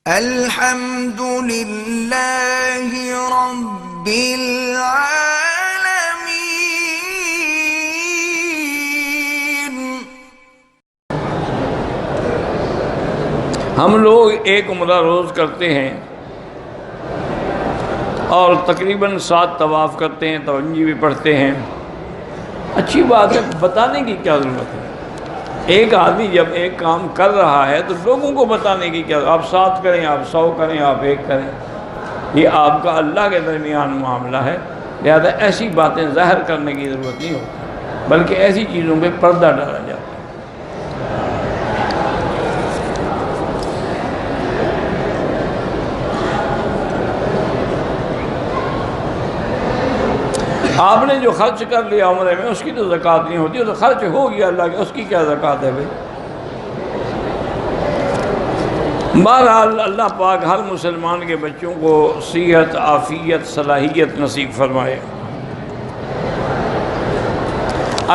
الحمد للہ رب العالمین۔ ہم لوگ ایک عمرہ روز کرتے ہیں اور تقریباً 7 طواف کرتے ہیں، توجہ بھی پڑھتے ہیں۔ اچھی بات ہے، بتانے کی کیا ضرورت ہے؟ ایک آدمی جب ایک کام کر رہا ہے تو لوگوں کو بتانے کی کیا؟ آپ 7 کریں، آپ 100 کریں، آپ 1 کریں، یہ آپ کا اللہ کے درمیان معاملہ ہے، لہذا ایسی باتیں ظاہر کرنے کی ضرورت نہیں ہوتی، بلکہ ایسی چیزوں پہ پردہ ڈالا جاتا ہے۔ آپ نے جو خرچ کر لیا عمرے میں، اس کی تو زکوٰۃ نہیں ہوتی، وہ تو خرچ ہو گیا اللہ کے، اس کی کیا زکوٰۃ ہے بھائی؟ بہرحال اللہ پاک ہر مسلمان کے بچوں کو صحت، عافیت، صلاحیت نصیب فرمائے۔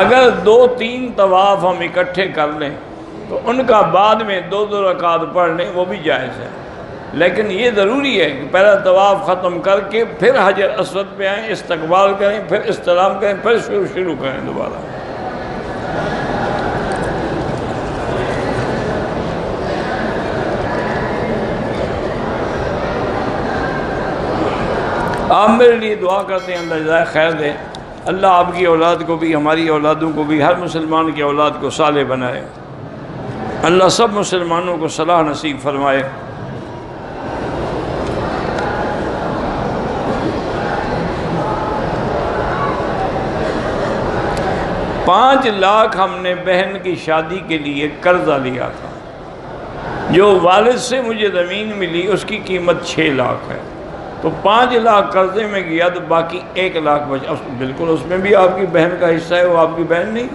اگر 2-3 طواف ہم اکٹھے کر لیں تو ان کا بعد میں 2 رکعت پڑھ لیں، وہ بھی جائز ہے، لیکن یہ ضروری ہے کہ پہلا طواف ختم کر کے پھر حجر اسود پہ آئیں، استقبال کریں، پھر استلام کریں، پھر شروع کریں دوبارہ۔ آپ میرے لیے دعا کرتے ہیں، اللہ جزائے خیر دے، اللہ آپ کی اولاد کو بھی، ہماری اولادوں کو بھی، ہر مسلمان کی اولاد کو صالح بنائے، اللہ سب مسلمانوں کو صلاح نصیب فرمائے۔ 5 لاکھ ہم نے بہن کی شادی کے لیے قرضہ لیا تھا، جو والد سے مجھے زمین ملی اس کی قیمت 6 لاکھ ہے، تو 5 لاکھ قرضے میں گیا تو باقی 1 لاکھ بچا۔ بالکل اس میں بھی آپ کی بہن کا حصہ ہے، وہ آپ کی بہن نہیں۔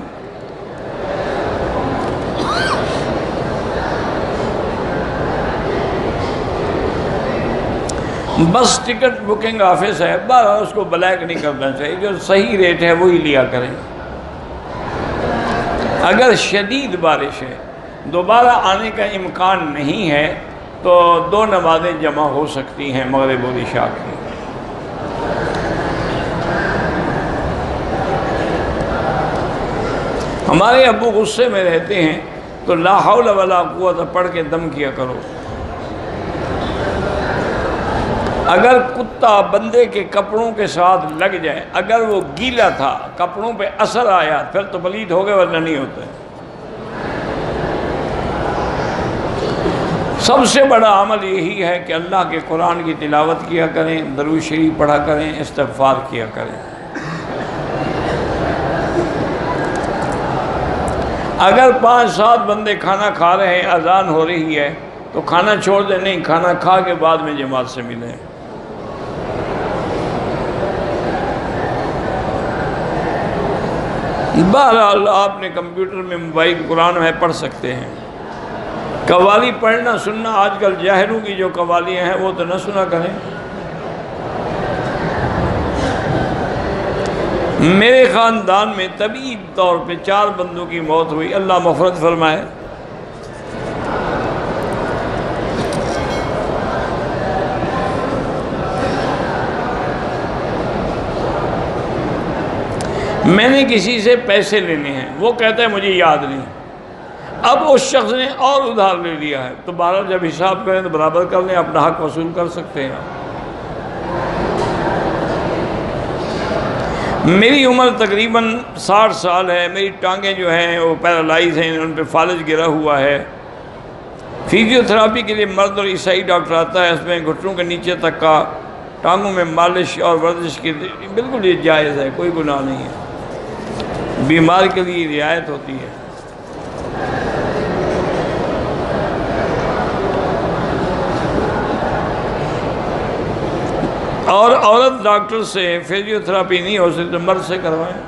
بس ٹکٹ بکنگ آفس ہے، بہرحال اس کو بلیک نہیں کرنا چاہیے، جو صحیح ریٹ ہے وہی لیا کریں۔ اگر شدید بارش ہے، دوبارہ آنے کا امکان نہیں ہے تو 2 نمازیں جمع ہو سکتی ہیں مغرب و عشاء کی۔ ہمارے ابو غصے میں رہتے ہیں تو لا حول ولا قوت پڑھ کے دم کیا کرو۔ اگر کتا بندے کے کپڑوں کے ساتھ لگ جائے، اگر وہ گیلا تھا، کپڑوں پہ اثر آیا، پھر تو پلید ہو گئے، ورنہ نہیں ہوتے۔ سب سے بڑا عمل یہی ہے کہ اللہ کے قرآن کی تلاوت کیا کریں، درود شریف پڑھا کریں، استغفار کیا کریں۔ اگر 5-7 بندے کھانا کھا رہے ہیں، اذان ہو رہی ہے تو کھانا چھوڑ دیں، نہیں، کھانا کھا کے بعد میں جماعت سے ملیں۔ بہرحال آپ نے کمپیوٹر میں موبائل قرآن ہے پڑھ سکتے ہیں۔ قوالی پڑھنا سننا، آج کل جاہلوں کی جو قوالیاں ہیں وہ تو نہ سنا کریں۔ میرے خاندان میں طبیعی طور پہ 4 بندوں کی موت ہوئی، اللہ مغفرت فرمائے۔ میں نے کسی سے پیسے لینے ہیں، وہ کہتا ہے مجھے یاد نہیں، اب اس شخص نے اور ادھار لے لیا ہے، تو بہرحال جب حساب کریں تو برابر کر لیں، اپنا حق وصول کر سکتے ہیں۔ میری عمر تقریباً 60 سال ہے، میری ٹانگیں جو ہیں وہ پیرالائز ہیں، ان پہ فالج گرا ہوا ہے۔ فزیو تھراپی کے لیے مرد اور عیسائی ڈاکٹر آتا ہے، اس میں گھٹنوں کے نیچے تک کا ٹانگوں میں مالش اور ورزش کی بالکل یہ جائز ہے، کوئی گناہ نہیں ہے، بیمار کے لیے رعایت ہوتی ہے۔ اور عورت ڈاکٹر سے فزیو تھراپی نہیں ہو سکتی تو مرد سے کروائیں۔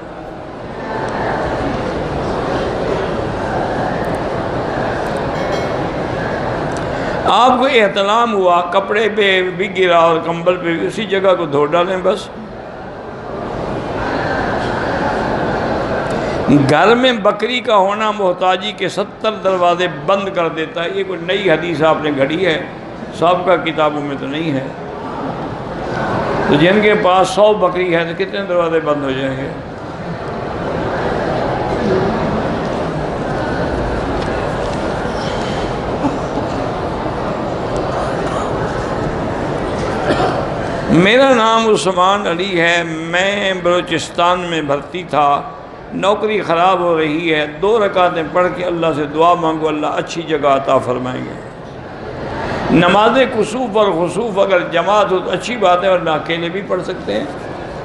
آپ کو احتلام ہوا، کپڑے پہ بھی گرا اور کمبل پہ بھی، اسی جگہ کو دھو ڈالیں بس۔ گھر میں بکری کا ہونا محتاجی کے 70 دروازے بند کر دیتا ہے، یہ کوئی نئی حدیث آپ نے گھڑی ہے؟ سابقہ کتابوں میں تو نہیں ہے. تو جن کے پاس 100 بکری ہے تو کتنے دروازے بند ہو جائیں گے؟ میرا نام عثمان علی ہے، میں بلوچستان میں بھرتی تھا، نوکری خراب ہو رہی ہے، 2 رکعتیں پڑھ کے اللہ سے دعا مانگو، اللہ اچھی جگہ عطا فرمائیں گے. نماز کسوف اور خسوف اگر جماعت ہو تو اچھی بات ہے، ورنہ اکیلے بھی پڑھ سکتے ہیں.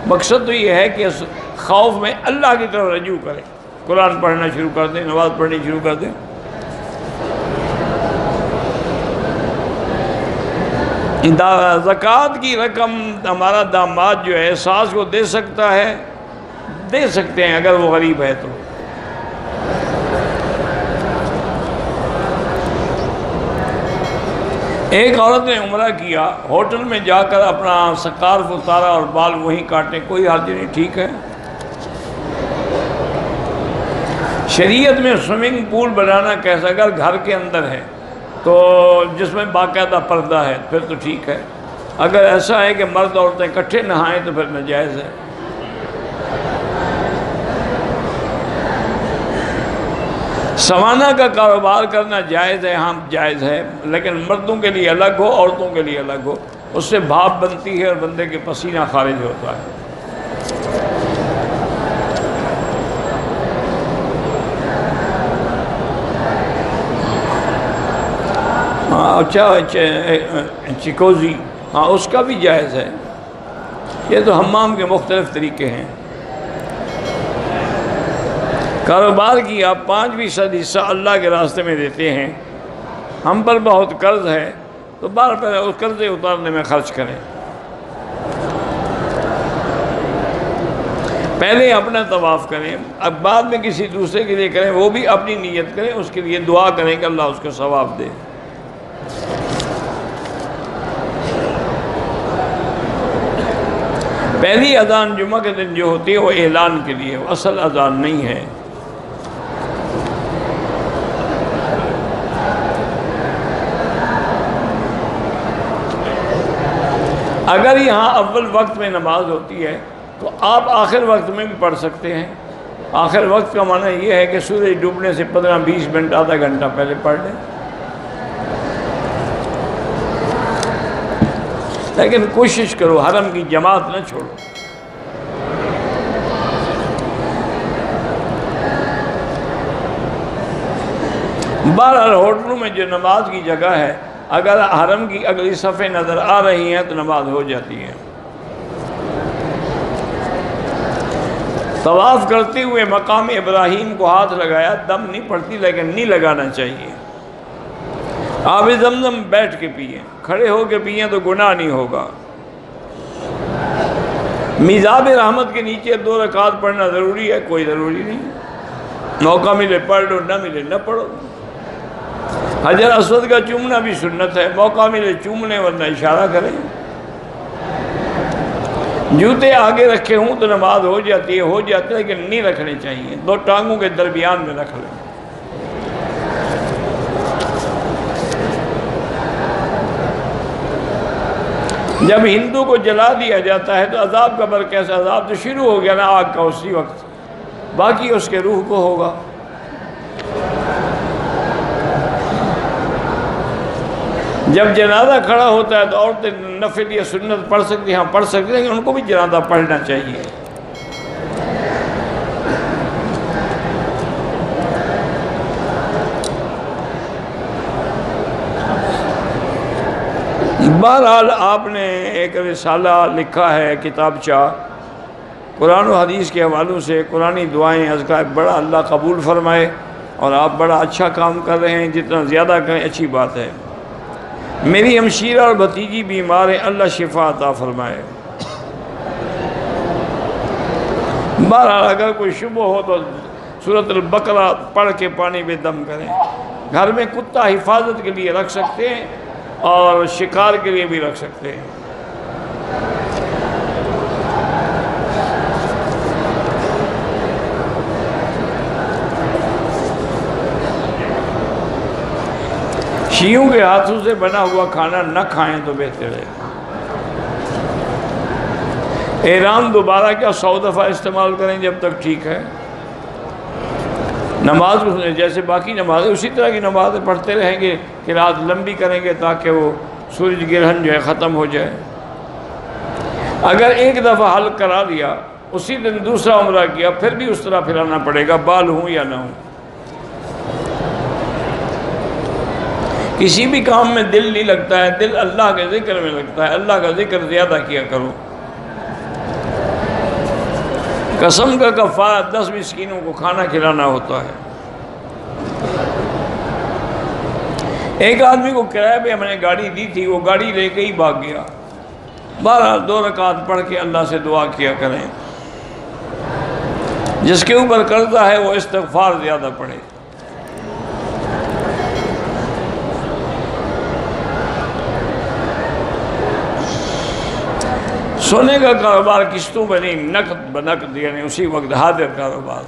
مقصد تو یہ ہے کہ اس خوف میں اللہ کی طرف رجوع کریں، قرآن پڑھنا شروع کر دیں، نماز پڑھنی شروع کر دیں. زکوٰۃ کی رقم ہمارا داماد جو ہے ساس کو دے سکتا ہے، دے سکتے ہیں اگر وہ غریب ہے تو. ایک عورت نے عمرہ کیا، ہوٹل میں جا کر اپنا سکارف اتارا اور بال وہیں کاٹے، کوئی حرج نہیں، ٹھیک ہے. شریعت میں سوئمنگ پول بنانا کیسا؟ اگر گھر کے اندر ہے تو جس میں باقاعدہ پردہ ہے پھر تو ٹھیک ہے. اگر ایسا ہے کہ مرد عورتیں اکٹھے نہائیں تو پھر ناجائز ہے. سوانح کا کاروبار کرنا جائز ہے، ہاں جائز ہے، لیکن مردوں کے لیے الگ ہو، عورتوں کے لیے الگ ہو. اس سے بھاپ بنتی ہے اور بندے کے پسینہ خارج ہوتا ہے. اچھا چکوزی، ہاں اس کا بھی جائز ہے. یہ تو حمام کے مختلف طریقے ہیں. کاروبار کی آپ 5% حصہ اللہ کے راستے میں دیتے ہیں. ہم پر بہت قرض ہے تو بار پہلے اس قرضے اتارنے میں خرچ کریں. پہلے اپنا طواف کریں، اب بعد میں کسی دوسرے کے لیے کریں، وہ بھی اپنی نیت کریں، اس کے لیے دعا کریں کہ اللہ اس کو ثواب دے. پہلی اذان جمعہ کے دن جو ہوتی ہے وہ اعلان کے لیے، وہ اصل اذان نہیں ہے. اگر یہاں اول وقت میں نماز ہوتی ہے تو آپ آخر وقت میں بھی پڑھ سکتے ہیں. آخر وقت کا معنی یہ ہے کہ سورج ڈوبنے سے 15-20 منٹ، آدھا گھنٹہ پہلے پڑھ لیں. لیکن کوشش کرو حرم کی جماعت نہ چھوڑو. بہرحال ہوٹلوں میں جو نماز کی جگہ ہے، اگر حرم کی اگلی صفیں نظر آ رہی ہیں تو نماز ہو جاتی ہے. طواف کرتے ہوئے مقام ابراہیم کو ہاتھ لگایا، دم نہیں پڑتی لیکن نہیں لگانا چاہیے. آب زمزم بیٹھ کے پئیں، کھڑے ہو کے پئیں تو گناہ نہیں ہوگا. میزاب رحمت کے نیچے 2 رکعت پڑھنا ضروری ہے؟ کوئی ضروری نہیں، موقع ملے پڑھ لو، نہ ملے نہ پڑھو. حجر اسود کا چومنا بھی سنت ہے، موقع ملے چوم لیں ورنہ اشارہ کریں. جوتے آگے رکھے ہوں تو نماز ہو جاتی ہے لیکن نہیں رکھنے چاہیے، 2 ٹانگوں کے درمیان میں رکھ لیں. جب ہندو کو جلا دیا جاتا ہے تو عذاب کا برکیسا عذاب تو شروع ہو گیا نا آگ کا اسی وقت، باقی اس کے روح کو ہوگا. جب جنازہ کھڑا ہوتا ہے تو عورتیں نفل یا سنت پڑھ سکتی ہیں؟ ہاں پڑھ سکتی ہیں، لیکن ان کو بھی جنازہ پڑھنا چاہیے. بہرحال آپ نے ایک رسالہ لکھا ہے، کتابچہ، قرآن و حدیث کے حوالوں سے، قرآنی دعائیں، اذکار، بڑا اللہ قبول فرمائے. اور آپ بڑا اچھا کام کر رہے ہیں، جتنا زیادہ کریں اچھی بات ہے. میری ہمشیرہ اور بھتیجی بیمار ہے، اللہ شفا عطا فرمائے. بہرحال اگر کوئی شبہ ہو تو سورۃ البقرہ پڑھ کے پانی میں دم کریں. گھر میں کتا حفاظت کے لیے رکھ سکتے ہیں اور شکار کے لیے بھی رکھ سکتے ہیں. شیعوں کے ہاتھوں سے بنا ہوا کھانا نہ کھائیں تو بہتر ہے۔ احرام دوبارہ کیا 100 دفعہ استعمال کریں جب تک ٹھیک ہے؟ نماز جیسے باقی نمازیں اسی طرح کی نمازیں پڑھتے رہیں گے کہ رات لمبی کریں گے تاکہ وہ سورج گرہن جو ہے ختم ہو جائے۔ اگر ایک دفعہ حلق کرا لیا، اسی دن دوسرا عمرہ کیا، پھر بھی اس طرح پھرانا پڑے گا، بال ہوں یا نہ ہوں۔ کسی بھی کام میں دل نہیں لگتا ہے، دل اللہ کے ذکر میں لگتا ہے، اللہ کا ذکر زیادہ کیا کرو۔ قسم کا کفارہ 10 مسکینوں کو کھانا کھلانا ہوتا ہے۔ ایک آدمی کو کرایہ پہ ہم نے گاڑی دی تھی، وہ گاڑی لے کے ہی بھاگ گیا۔ بہرحال 2 رکعت پڑھ کے اللہ سے دعا کیا کریں۔ جس کے اوپر قرضہ ہے وہ استغفار زیادہ پڑھے۔ سونے کا کاروبار قسطوں پہ نہیں، نقد بنقد، یعنی اسی وقت حاضر کاروبار۔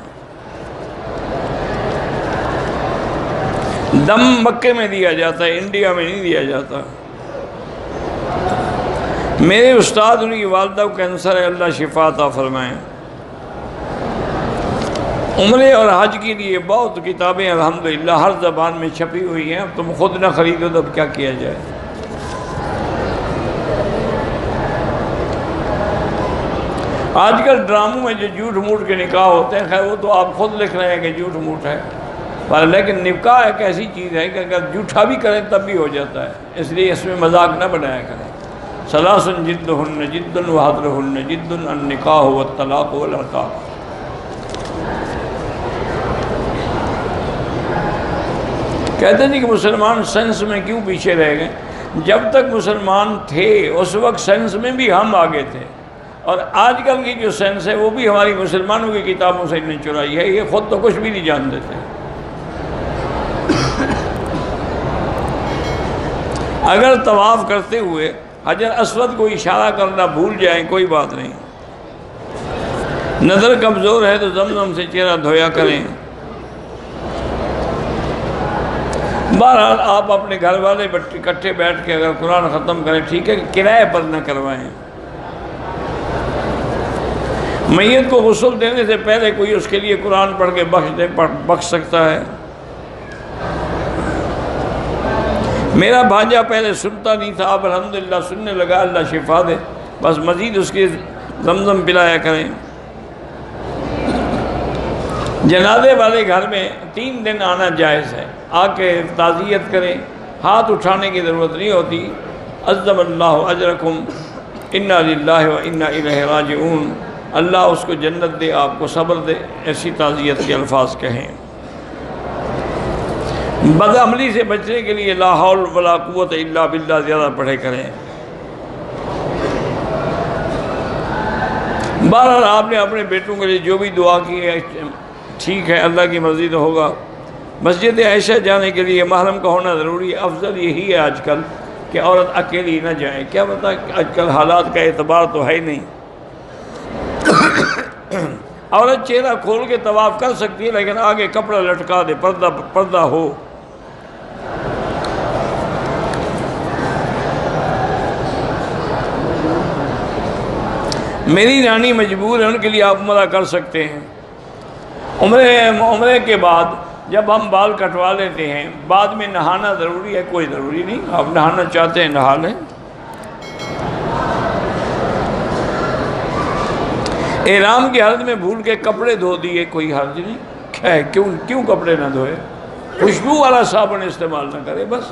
دم مکے میں دیا جاتا ہے، انڈیا میں نہیں دیا جاتا۔ میرے استاد، ان کی والدہ کو کینسر ہے، اللہ شفا عطا فرمائیں۔ عمرے اور حج کے لیے بہت کتابیں الحمدللہ ہر زبان میں چھپی ہوئی ہیں، اب تم خود نہ خریدو تو اب کیا کیا جائے۔ آج کل ڈراموں میں جو جھوٹ موٹ کے نکاح ہوتے ہیں، خیر وہ تو آپ خود لکھ رہے ہیں کہ جھوٹ موٹ ہے، پر لیکن نکاح ایک ایسی چیز ہے کہ اگر جھوٹا بھی کریں تب بھی ہو جاتا ہے، اس لیے اس میں مذاق نہ بنایا کریں۔ ثلاث جدہن جد وحضرہن جد النکاح والطلاق والعتاق۔ کہتے ہیں کہ مسلمان سائنس میں کیوں پیچھے رہ گئے؟ جب تک مسلمان تھے اس وقت سائنس میں بھی ہم آگے تھے، اور آج کل کی جو سائنس ہے وہ بھی ہماری مسلمانوں کی کتابوں سے انہیں چرائی ہے، یہ خود تو کچھ بھی نہیں جانتے تھے۔ اگر طواف کرتے ہوئے حجر اسود کو اشارہ کرنا بھول جائیں کوئی بات نہیں، نظر کمزور ہے تو زمزم سے چہرہ دھویا کریں۔ بہرحال آپ اپنے گھر والے اکٹھے بیٹھ کے اگر قرآن ختم کریں ٹھیک ہے، کرائے پر نہ کروائیں۔ میت کو غسل دینے سے پہلے کوئی اس کے لیے قرآن پڑھ کے بخش سکتا ہے؟ میرا بھانجا پہلے سنتا نہیں تھا، اب الحمدللہ سننے لگا، اللہ شفا دے، بس مزید اس کے زمزم پلایا کریں۔ جنازے والے گھر میں 3 دن آنا جائز ہے، آ کے تعزیت کریں، ہاتھ اٹھانے کی ضرورت نہیں ہوتی۔ عظم اللہ اجرکم انا للہ و انا الیہ راجعون، اللہ اس کو جنت دے، آپ کو صبر دے، ایسی تعزیت کے الفاظ کہیں۔ بدعملی سے بچنے کے لیے لا حول ولا قوت الا باللہ زیادہ پڑھے کریں۔ بہرحال آپ نے اپنے بیٹوں کے لیے جو بھی دعا کی ہے ٹھیک ہے، اللہ کی مرضی تو ہوگا۔ مسجد عائشہ جانے کے لیے محرم کا ہونا ضروری ہے، افضل یہی ہے آج کل کہ عورت اکیلی نہ جائے، کیا پتہ آج کل حالات کا اعتبار تو ہے ہی نہیں۔ عورت چہرہ کھول کے طواف کر سکتی ہے لیکن آگے کپڑا لٹکا دے، پردہ ہو۔ میری رانی مجبور ہے، ان کے لیے آپ عمرہ کر سکتے ہیں۔ عمرے کے بعد جب ہم بال کٹوا لیتے ہیں بعد میں نہانا ضروری ہے؟ کوئی ضروری نہیں، آپ نہانا چاہتے ہیں نہا لیں۔ احرام کی حالت میں بھول کے کپڑے دھو دیے، کوئی حرج نہیں، کیا ہے، کیوں کپڑے نہ دھوئے؟ خوشبو والا صابن استعمال نہ کرے بس۔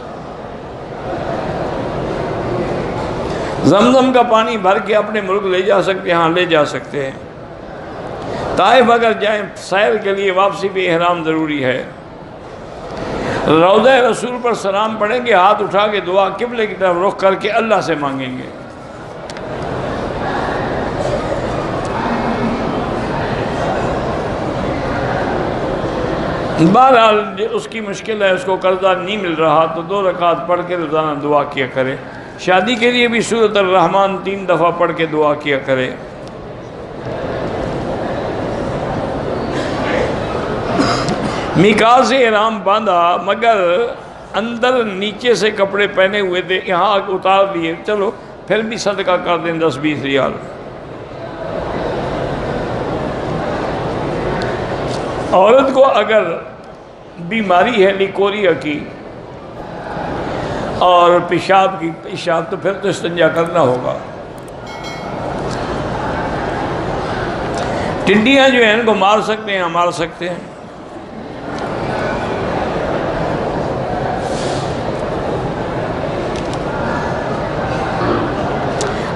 زمزم کا پانی بھر کے اپنے ملک لے جا سکتے ہیں، ہاں لے جا سکتے ہیں۔ طائف اگر جائیں سیر کے لیے واپسی بھی احرام ضروری ہے۔ روضہ رسول پر سلام پڑھیں گے، ہاتھ اٹھا کے دعا قبلے کی طرف رخ کر کے اللہ سے مانگیں گے۔ بہرحال اس کی مشکل ہے، اس کو قرضہ نہیں مل رہا تو 2 رکعت پڑھ کے روزانہ دعا کیا کرے۔ شادی کے لیے بھی سورۃ الرحمن 3 دفعہ پڑھ کے دعا کیا کرے۔ میقات سے احرام باندھا مگر اندر نیچے سے کپڑے پہنے ہوئے تھے، یہاں اتار دیے، چلو پھر بھی صدقہ کر دیں 10-20 ریال۔ عورت کو اگر بیماری ہے لیکوریا کی اور پیشاب تو پھر تو استنجا کرنا ہوگا۔ ٹڈیاں جو ہیں ان کو مار سکتے ہیں، مار سکتے ہیں۔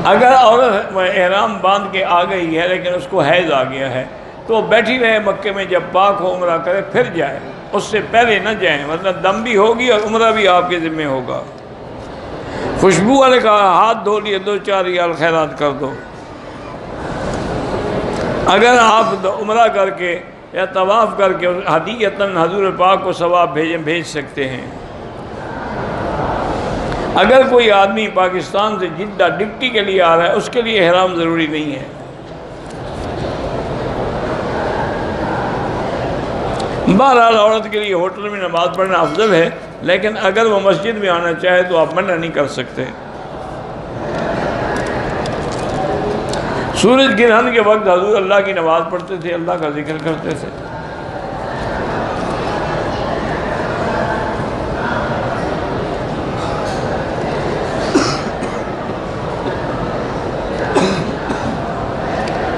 اگر عورت احرام باندھ کے آ گئی ہے لیکن اس کو حیض آ گیا ہے تو بیٹھی رہے مکے میں، جب پاک ہو عمرہ کرے پھر جائے، اس سے پہلے نہ جائیں، مطلب دم بھی ہوگی اور عمرہ بھی آپ کے ذمہ ہوگا۔ خوشبو والے کہا ہاتھ دھو لیے 2-4 ریال خیرات کر دو۔ اگر آپ عمرہ کر کے یا طواف کر کے ہدیۃً حضور پاک کو ثواب بھیج سکتے ہیں۔ اگر کوئی آدمی پاکستان سے جدہ ڈپٹی کے لیے آ رہا ہے، اس کے لیے احرام ضروری نہیں ہے۔ بہرحال عورت کے لیے ہوٹل میں نماز پڑھنا افضل ہے، لیکن اگر وہ مسجد میں آنا چاہے تو آپ منع نہیں کر سکتے۔ سورج گرہن کے وقت حضور اللہ کی نماز پڑھتے تھے، اللہ کا ذکر کرتے تھے۔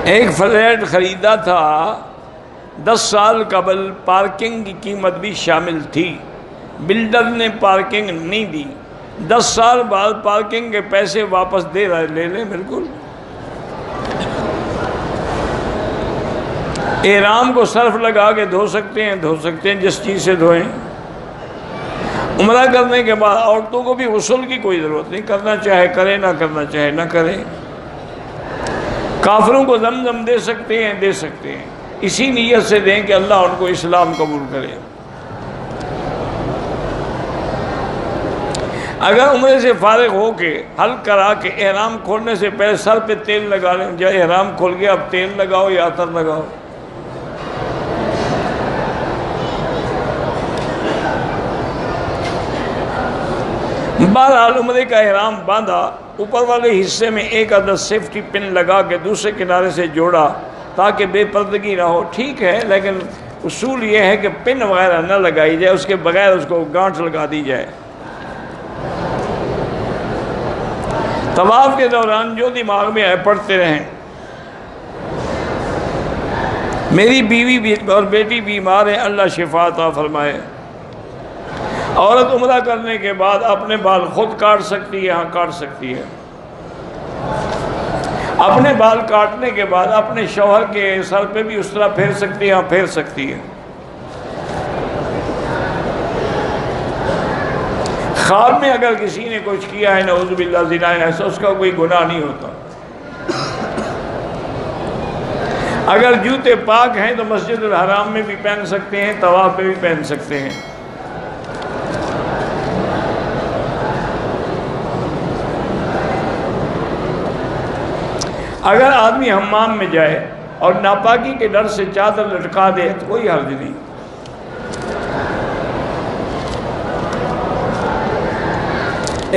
ایک فلیٹ خریدا تھا، 10 سال قبل پارکنگ کی قیمت بھی شامل تھی، بلڈر نے پارکنگ نہیں دی، 10 سال بعد پارکنگ کے پیسے واپس دے رہے، لے لیں بالکل۔ احرام کو صرف لگا کے دھو سکتے ہیں جس چیز سے دھوئیں۔ عمرہ کرنے کے بعد عورتوں کو بھی غسل کی کوئی ضرورت نہیں، کرنا چاہے کرے، نہ کرنا چاہے نہ کرے۔ کافروں کو زمزم دے سکتے ہیں، اسی نیت سے دیں کہ اللہ ان کو اسلام قبول کرے۔ اگر عمرے سے فارغ ہو کے حلق کرا کے احرام کھولنے سے پہلے سر پہ تیل لگا لیں، جب احرام کھول گیا اب تیل لگاؤ یا عطر لگاؤ۔ بہرحال عمرے کا احرام باندھا، اوپر والے حصے میں ایک عدد سیفٹی پن لگا کے دوسرے کنارے سے جوڑا تاکہ بے پردگی نہ ہو، ٹھیک ہے، لیکن اصول یہ ہے کہ پن وغیرہ نہ لگائی جائے، اس کے بغیر اس کو گانٹھ لگا دی جائے۔ طواف کے دوران جو دماغ میں ہے پڑھتے رہیں۔ میری بیوی اور بیٹی بیمار ہیں، اللہ شفا عطا فرمائے۔ عورت عمرہ کرنے کے بعد اپنے بال خود کاٹ سکتی ہے، ہاں کاٹ سکتی ہے۔ اپنے بال کاٹنے کے بعد اپنے شوہر کے سر پہ بھی اس طرح پھیر سکتی ہے، ہاں پھیر سکتی ہے۔ خواب میں اگر کسی نے کچھ کیا ہے نعوذ باللہ زنا ایسا، اس کا کوئی گناہ نہیں ہوتا۔ اگر جوتے پاک ہیں تو مسجد الحرام میں بھی پہن سکتے ہیں، طواف پہ بھی پہن سکتے ہیں۔ اگر آدمی حمام میں جائے اور ناپاکی کے ڈر سے چادر لٹکا دے تو کوئی حرج نہیں۔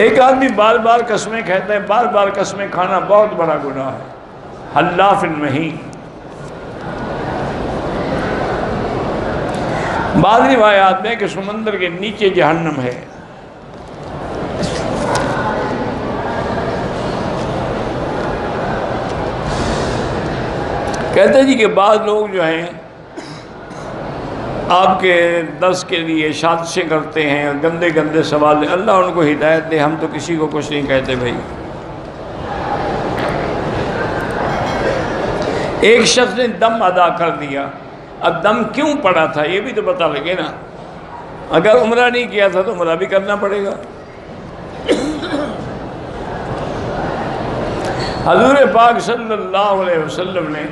ایک آدمی بار بار قسمیں کہتا ہے، بار بار قسمیں کھانا بہت بڑا گناہ ہے، حلاف المہین۔ بعض روایات میں کہ سمندر کے نیچے جہنم ہے۔ کہتے جی کہ بعض لوگ جو ہیں آپ کے درس کے لیے سازشیں کرتے ہیں، گندے گندے سوال، اللہ ان کو ہدایت دے، ہم تو کسی کو کچھ نہیں کہتے بھائی۔ ایک شخص نے دم ادا کر دیا، اب دم کیوں پڑا تھا یہ بھی تو پتہ لگے نا۔ اگر عمرہ نہیں کیا تھا تو عمرہ بھی کرنا پڑے گا۔ حضور پاک صلی اللہ علیہ وسلم نے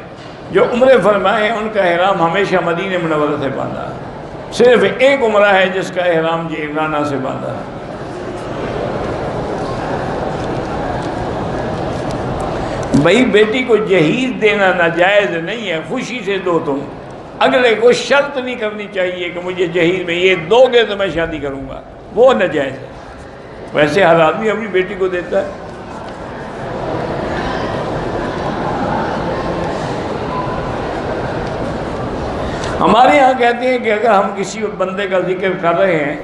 جو عمرے فرمائے ہیں ان کا احرام ہمیشہ مدینہ منورہ سے باندھا ہے، صرف ایک عمرہ ہے جس کا احرام جعرانہ سے باندھا ہے۔ بھائی بیٹی کو جہیز دینا ناجائز نہیں ہے، خوشی سے دو تم، اگلے کو شرط نہیں کرنی چاہیے کہ مجھے جہیز میں یہ دو گے تو میں شادی کروں گا، وہ ناجائز ہے. ویسے ہر آدمی اپنی بیٹی کو دیتا ہے. ہمارے یہاں کہتے ہیں کہ اگر ہم کسی بندے کا ذکر کر رہے ہیں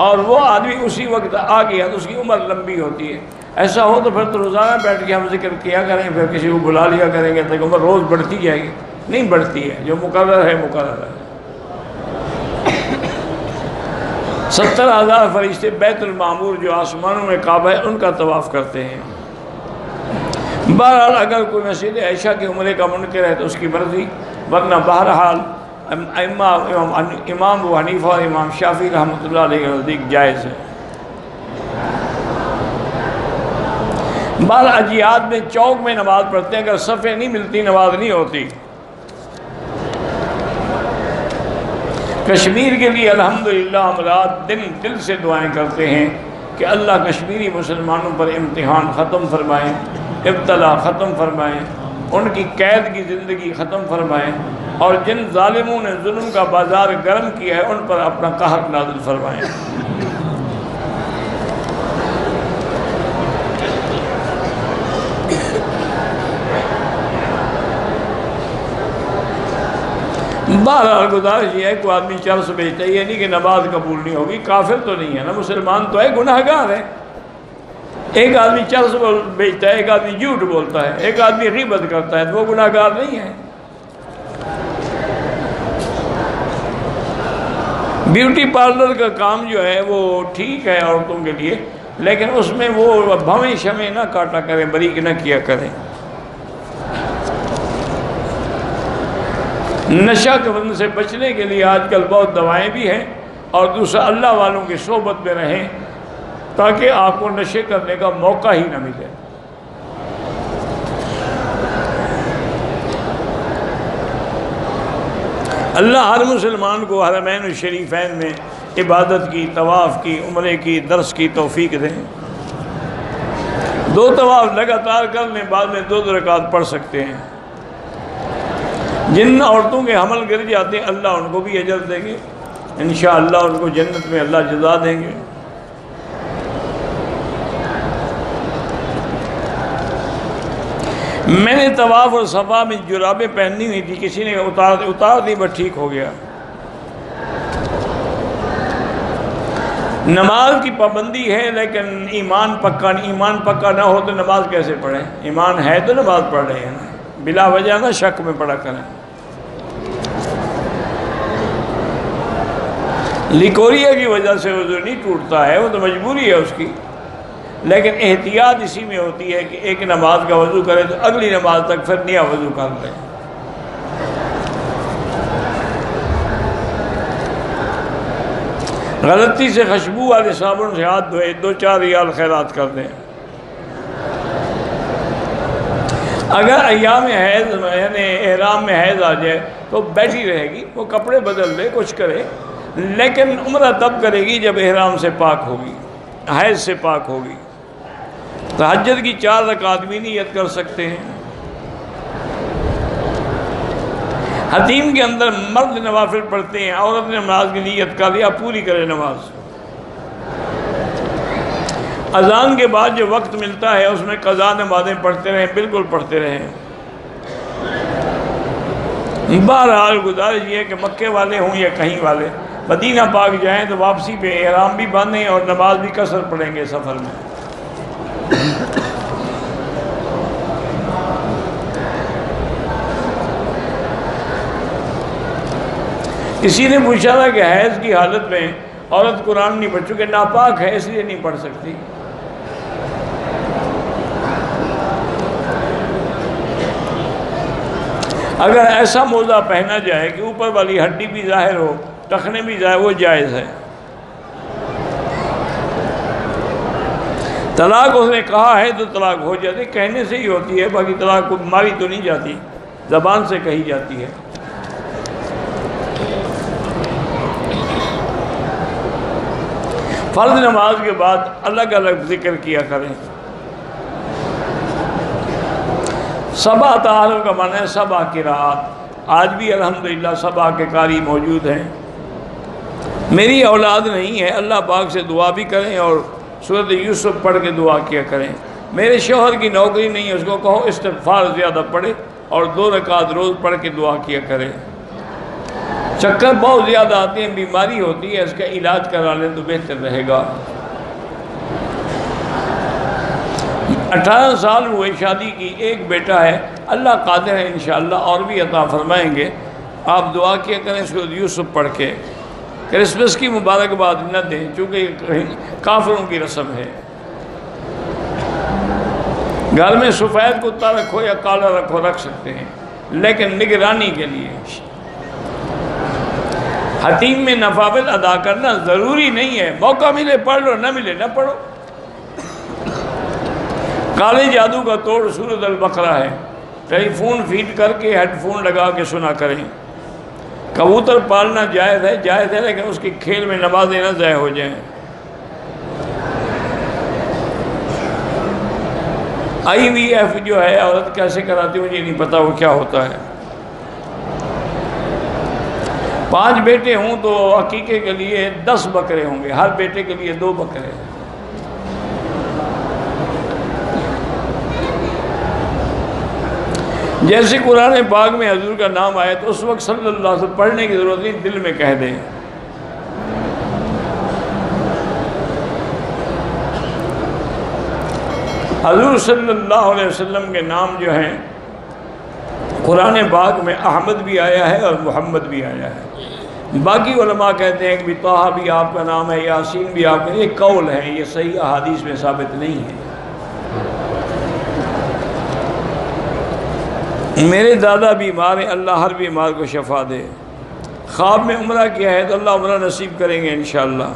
اور وہ آدمی اسی وقت آ گیا تو اس کی عمر لمبی ہوتی ہے. ایسا ہو تو پھر تو روزانہ بیٹھ کے ہم ذکر کیا کریں, پھر کسی کو بلا لیا کریں گے تو عمر روز بڑھتی جائے گی. نہیں بڑھتی ہے, جو مقرر ہے مقرر ہے. 70,000 فرشتے بیت المعمور جو آسمانوں میں کعبہ ہے ان کا طواف کرتے ہیں. بہرحال اگر کوئی مسجد عائشہ کی عمرے کا منکر ہے تو اس کی مرضی, ورنہ بہرحال امام ابو حنیفہ اور امام شافعی رحمۃ اللہ علیہ کے نزدیک جائز ہے. بہرحال اجیاد میں چوک میں نماز پڑھتے ہیں, اگر صفیں نہیں ملتی نماز نہیں ہوتی. کشمیر کے لیے الحمدللہ ہم رات دن دل سے دعائیں کرتے ہیں کہ اللہ کشمیری مسلمانوں پر امتحان ختم فرمائیں, ابتلا ختم فرمائیں, ان کی قید کی زندگی ختم فرمائیں, اور جن ظالموں نے ظلم کا بازار گرم کیا ہے ان پر اپنا قہر نازل فرمائیں. بہرحال گزارش یہ ہے کہ آدمی چرس بیچتا ہے, یہ نہیں کہ نماز قبول نہیں ہوگی. کافر تو نہیں ہے نا, مسلمان تو ہے, گناہ گار ہے. ایک آدمی چرس بیچتا ہے, ایک آدمی جھوٹ بولتا ہے, ایک آدمی غیبت کرتا ہے, تو وہ گناہ گار نہیں ہے. بیوٹی پارلر کا کام جو ہے وہ ٹھیک ہے عورتوں کے لیے, لیکن اس میں وہ بھویں شمیں نہ کاٹا کریں, باریک نہ کیا کریں. نشہ کے بند سے بچنے کے لیے آج کل بہت دوائیں بھی ہیں, اور دوسرا اللہ والوں کی صحبت میں رہیں تاکہ آپ کو نشے کرنے کا موقع ہی نہ ملے. اللہ ہر مسلمان کو حرمین الشریفین میں عبادت کی, طواف کی, عمرے کی, درس کی توفیق دیں. 2 طواف لگاتار کر لیں, بعد میں 2 رکعت پڑھ سکتے ہیں. جن عورتوں کے حمل گر جاتے ہیں اللہ ان کو بھی اجر دیں گے انشاءاللہ, ان کو جنت میں اللہ جزا دیں گے. میں نے طواف اور صفا میں جرابیں پہننی ہوئی تھی, کسی نے اتار دی, بس ٹھیک ہو گیا. نماز کی پابندی ہے لیکن ایمان پکا نہ ہو تو نماز کیسے پڑھیں؟ ایمان ہے تو نماز پڑھ رہے ہیں نا, بلا وجہ نہ شک میں پڑھا کریں. لیکوریا کی وجہ سے وضو نہیں ٹوٹتا ہے, وہ تو مجبوری ہے اس کی, لیکن احتیاط اسی میں ہوتی ہے کہ ایک نماز کا وضو کرے تو اگلی نماز تک پھر نیا وضو کر لیں. غلطی سے خوشبو والے صابن سے ہاتھ دھوئے, 2-4 ریال خیرات کر دیں. اگر ایام حیض یعنی احرام میں حیض آ جائے تو بیٹھی رہے گی, وہ کپڑے بدل دے, کچھ کرے, لیکن عمرہ تب کرے گی جب احرام سے پاک ہوگی, حیض سے پاک ہوگی. تہجد کی 4 رکعت بھی نیت کر سکتے ہیں. حتیم کے اندر مرد نوافل پڑھتے ہیں, عورت نے نماز کی نیت کر لیا, پوری کرے نماز. اذان کے بعد جو وقت ملتا ہے اس میں قضا نمازیں پڑھتے رہیں, بالکل پڑھتے رہیں. بہرحال گزارش یہ ہے کہ مکے والے ہوں یا کہیں والے مدینہ پاک جائیں تو واپسی پہ احرام بھی باندھیں اور نماز بھی قصر پڑھیں گے سفر میں. کسی نے پوچھا تھا کہ حیض کی حالت میں عورت قرآن نہیں پڑھ چکے, ناپاک ہے اس لیے نہیں پڑھ سکتی. اگر ایسا موزہ پہنا جائے کہ اوپر والی ہڈی بھی ظاہر ہو, ٹخنے بھی ظاہر, وہ جائز ہے. طلاق اس نے کہا ہے تو طلاق ہو جاتی, کہنے سے ہی ہوتی ہے, باقی طلاق کو ماری تو نہیں جاتی, زبان سے کہی جاتی ہے. فرض نماز کے بعد الگ الگ ذکر کیا کریں. سبع تعارف کا معنی ہے 7 قراءات. آج بھی الحمدللہ 7 کے قاری موجود ہیں. میری اولاد نہیں ہے، اللہ پاک سے دعا بھی کریں اور سورۃ یوسف پڑھ کے دعا کیا کریں۔ میرے شوہر کی نوکری نہیں ہے، اس کو کہو استغفار زیادہ پڑھے اور 2 رکعت روز پڑھ کے دعا کیا کرے۔ چکر بہت زیادہ آتے ہیں، بیماری ہوتی ہے، اس کا علاج کرا لیں تو بہتر رہے گا۔ 18 سال ہوئے شادی کی، ایک بیٹا ہے، اللہ قادر ہے انشاءاللہ اور بھی عطا فرمائیں گے۔ آپ دعا کیا کریں سورۃ یوسف پڑھ کے۔ کرسمس کی مبارکباد نہ دیں چونکہ یہ کافروں کی رسم ہے۔ گھر میں سفید کتا رکھو یا کالا رکھو، رکھ سکتے ہیں، لیکن نگرانی کے لیے۔ حتیم میں نفافل ادا کرنا ضروری نہیں ہے، موقع ملے پڑھ لو، نہ ملے نہ پڑھو۔ کالے جادو کا توڑ سورۃ البقرہ ہے، ٹیلی فون فیڈ کر کے ہیڈ فون لگا کے سنا کریں۔ کبوتر پالنا جائز ہے لیکن اس کی کھیل میں نمازیں نہ ضائع ہو جائیں۔ IVF جو ہے عورت کیسے کراتی ہے مجھے نہیں پتا وہ کیا ہوتا ہے۔ 5 بیٹے ہوں تو عقیقے کے لیے 10 بکرے ہوں گے، ہر بیٹے کے لیے 2 بکرے۔ جیسے قرآن پاک میں حضور کا نام آئے تو اس وقت صلی اللہ علیہ وسلم پڑھنے کی ضرورت نہیں، دل میں کہہ دیں۔ حضور صلی اللہ علیہ وسلم کے نام جو ہیں قرآن پاک میں احمد بھی آیا ہے اور محمد بھی آیا ہے۔ باقی علماء کہتے ہیں کہ طٰہٰ بھی آپ کا نام ہے، یاسین بھی آپ کا، یہ قول ہے، یہ صحیح احادیث میں ثابت نہیں ہے۔ میرے دادا بیمار ہیں، اللہ ہر بیمار کو شفا دے۔ خواب میں عمرہ کیا ہے تو اللہ عمرہ نصیب کریں گے انشاءاللہ۔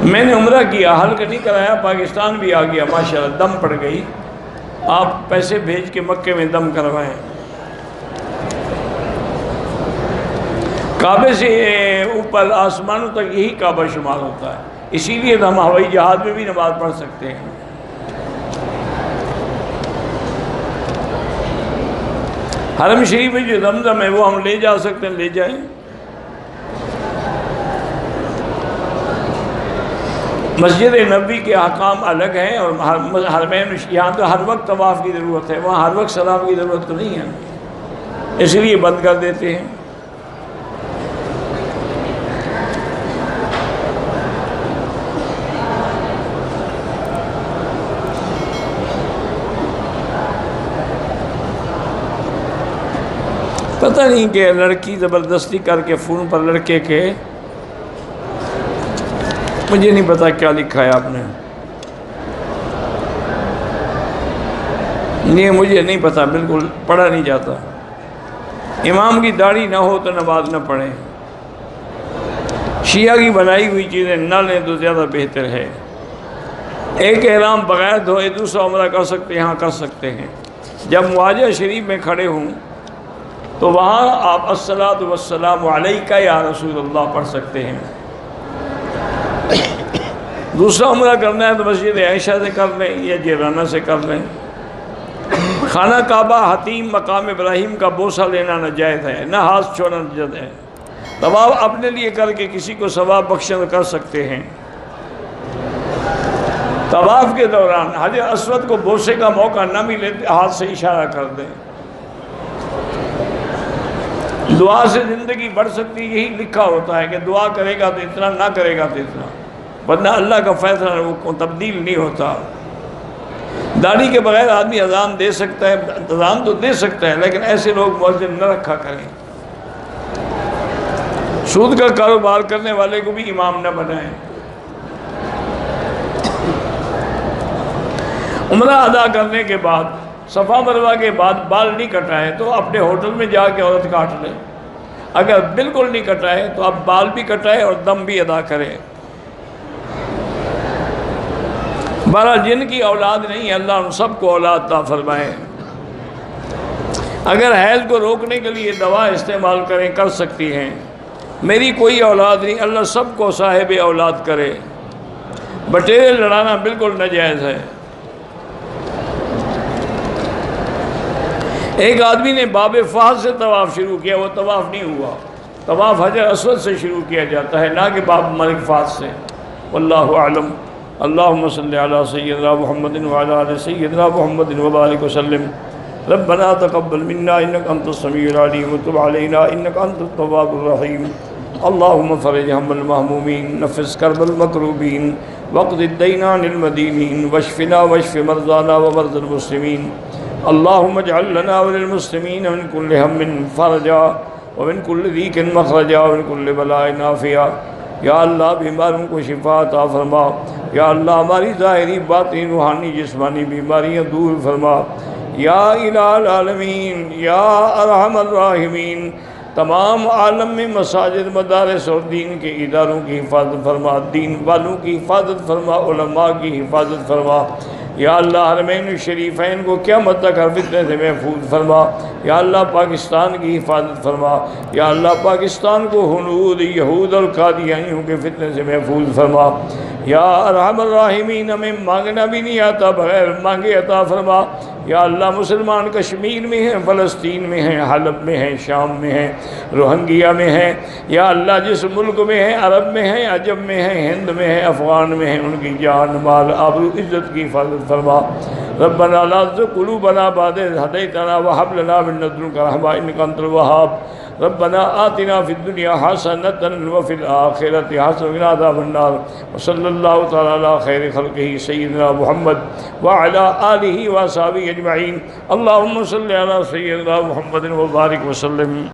میں نے عمرہ کیا، حلق نہیں کرایا، پاکستان بھی آ گیا ماشاءاللہ، دم پڑ گئی۔ آپ پیسے بھیج کے مکے میں دم کروائیں۔ کعبے سے اوپر آسمانوں تک یہی کعبہ شمار ہوتا ہے، اسی لیے تو ہم ہوائی جہاز میں بھی نماز پڑھ سکتے ہیں۔ حرم شریف میں جو زمزم ہے وہ ہم لے جا سکتے ہیں، لے جائیں۔ مسجد نبوی کے احکام الگ ہیں اور حرمین، یہاں تو ہر وقت طواف کی ضرورت ہے، وہاں ہر وقت سلام کی ضرورت تو نہیں ہے، اس لیے بند کر دیتے ہیں۔ پتہ نہیں کہ لڑکی زبردستی کر کے فون پر لڑکے کے، مجھے نہیں پتا کیا لکھا ہے آپ نے، یہ مجھے نہیں پتا، بالکل پڑھا نہیں جاتا۔ امام کی داڑھی نہ ہو تو نماز نہ پڑھیں، شیعہ کی بنائی ہوئی چیزیں نہ لیں تو زیادہ بہتر ہے۔ ایک احرام بغیر دھوئے دوسرا عمرہ کر سکتے ہیں، ہاں کر سکتے ہیں۔ جب معاجہ شریف میں کھڑے ہوں تو وہاں آپ الصلاۃ والسلام علیک یا رسول اللہ پڑھ سکتے ہیں۔ دوسرا عمرہ کرنا ہے تو مسجد عائشہ سے کر لیں یا جیرانہ سے کر لیں۔ خانہ کعبہ، حتیم، مقام ابراہیم کا بوسہ لینا ناجائز ہے، نہ ہاتھ چھوڑنا ناجائز ہے۔ طواف اپنے لیے کر کے کسی کو ثواب بخشن کر سکتے ہیں۔ طواف کے دوران حجر اسود کو بوسے کا موقع نہ ملے ہاتھ سے اشارہ کر دیں۔ دعا سے زندگی بڑھ سکتی، یہی لکھا ہوتا ہے کہ دعا کرے گا تو اتنا، نہ کرے گا تو اتنا، ورنہ اللہ کا فیصلہ وہ تبدیل نہیں ہوتا۔ داڑھی کے بغیر آدمی اذان دے سکتا ہے، اذان تو دے سکتا ہے، لیکن ایسے لوگ مؤذن نہ رکھا کریں۔ سود کا کاروبار کرنے والے کو بھی امام نہ بنائیں۔ عمرہ ادا کرنے کے بعد، صفا مروہ کے بعد بال نہیں کٹائے تو اپنے ہوٹل میں جا کے عورت کاٹ لے۔ اگر بالکل نہیں کٹائے تو اب بال بھی کٹائے اور دم بھی ادا کرے۔ بہرحال جن کی اولاد نہیں ہے اللہ ان سب کو اولاد عطا فرمائے۔ اگر حیض کو روکنے کے لیے دوا استعمال کریں کر سکتی ہیں۔ میری کوئی اولاد نہیں، اللہ سب کو صاحب اولاد کرے۔ بٹیرے لڑانا بالکل ناجائز ہے۔ ایک آدمی نے باب فہد سے طواف شروع کیا، وہ طواف نہیں ہوا، طواف حجر اسود سے شروع کیا جاتا ہے، نہ کہ باب ملک فات سے۔ واللہ اعلم۔ اللہم صلی علی سیدنا محمد وعلی آل سیدنا محمد وبارک وسلم۔ ربنا تقبل منا انک انت السمیع العلیم وتب علینا انک انت التواب الرحیم۔ اللہم فرج ہم المہمومین، نفس کرب المکروبین، واقض الدین عن المدینین، واشفنا واشف مرضانا ومرضى المسلمین۔ اللہم اجعل لنا وللمسلمین من کل ہم فرجا ومن کل ضیق مخرجا ومن کل بلاء عافیہ۔ یا اللہ بیماروں کو شفا عطا فرما، یا اللہ ہماری ظاہری باطنی روحانی جسمانی بیماریاں دور فرما۔ یا الہ العالمین، یا ارحم الراحمین، تمام عالم میں مساجد، مدارس اور دین کے اداروں کی حفاظت فرما، دین والوں کی حفاظت فرما، علماء کی حفاظت فرما۔ یا اللہ حرمین الشریفین کو قیامت تک ہر فتنے سے محفوظ فرما۔ یا اللہ پاکستان کی حفاظت فرما۔ یا اللہ پاکستان کو ہنود، یہود اور قادیانیوں کے فتنے سے محفوظ فرما۔ یا ارحم الراحمین، ہمیں مانگنا بھی نہیں آتا، بغیر مانگے عطا فرما۔ یا اللہ مسلمان کشمیر میں ہیں، فلسطین میں ہیں، حلب میں ہیں، شام میں ہیں، روہنگیا میں ہیں، یا اللہ جس ملک میں ہیں، عرب میں ہیں، عجم میں ہیں، ہند میں ہیں، افغان میں ہیں، ان کی جان مال آبرو عزت کی حفاظت فرما۔ ربنا لا تزغ قلوبنا بعد إذ هديتنا وهب لنا من لدنك رحمة إنك أنت الوهاب۔ ربنا آتنا في الدنيا حسنة وفي الآخرة حسنة وقنا عذاب النار۔ وصلى الله تعالى على خير خلقه سيدنا محمد وعلى آله وصحبه أجمعين۔ اللهم صل على سيدنا محمد وبارك وسلم۔